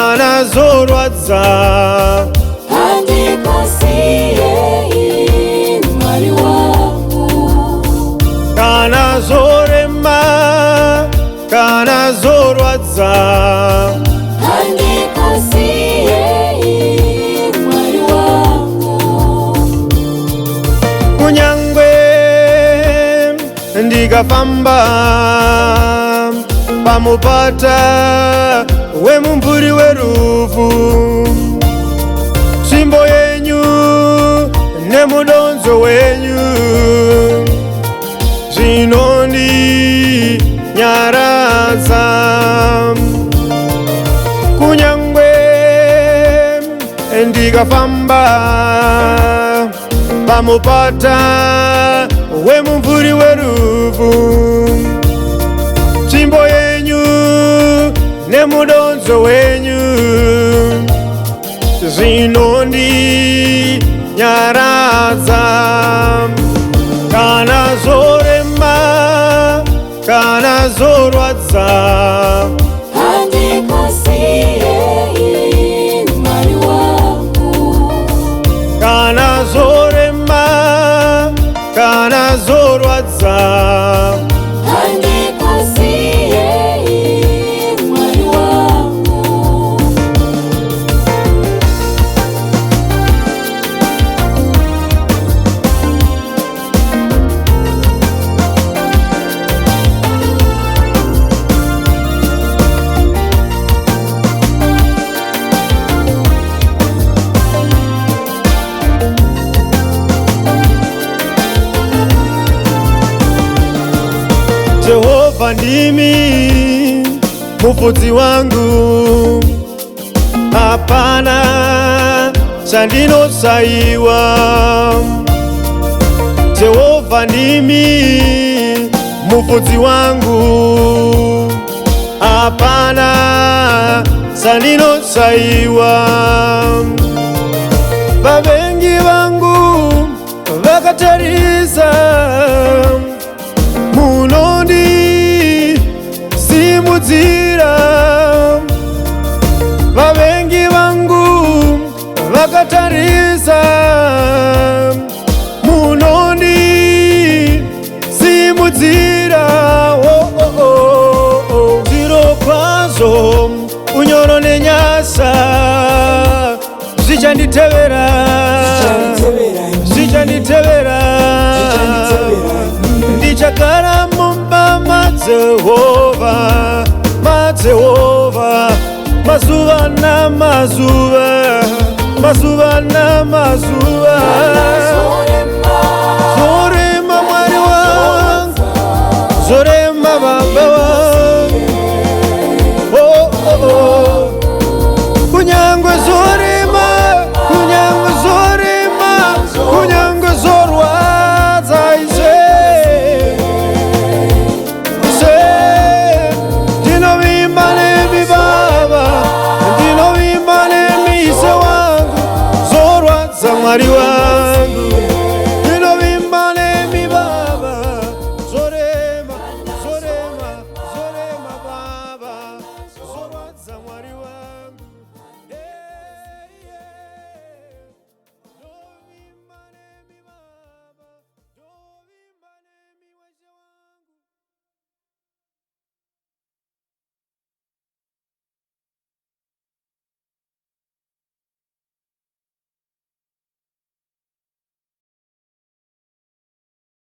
kana zorwadza. Handikusiyei mwari wangu. Kana zorema, kana zorwadza. Handikusiyei mwari wangu. Kunyangwe ndikafamba pamupata wemumvuri werufu, tsvimbo yenyu nemudonzo wenyu zvinondinyaradza. Kunyangwe ndikafamba pamupata wemumvuri werufu, tsvimbo yenyu nemudonzo wenyu zvinondinyaradza. Kana zorema, kana zorwadza. Handikusiyei mwari wangu. Kana zorema, kana zorwadza. Handikusiyei mwari wangu. Jehova ndimi mufudzi wangu, hapana chandinosayiwa. Jehova ndimi mufudzi wangu, hapana chandinosayiwa. Vavengi vangu vakatarisa munondisimudzira. Vavengi vangu vakatarisa munondisimudzira. Zvirokwazvo unyoro nenyasha zvichanditevera, zvichanditevera. Ndichagara mumba maJehova, maJehova, mazuva namazuva, mazuva namazuva. Zorema mwari wangu, zorema baba wangu. Oh, oh, oh. Kunyangwe zorema, kunyangwe zorema, kunyangwe zorwadza ise. Ndinovimba nemi baba, ndinovimba nemi ise wangu, zorwadza mwari wangu.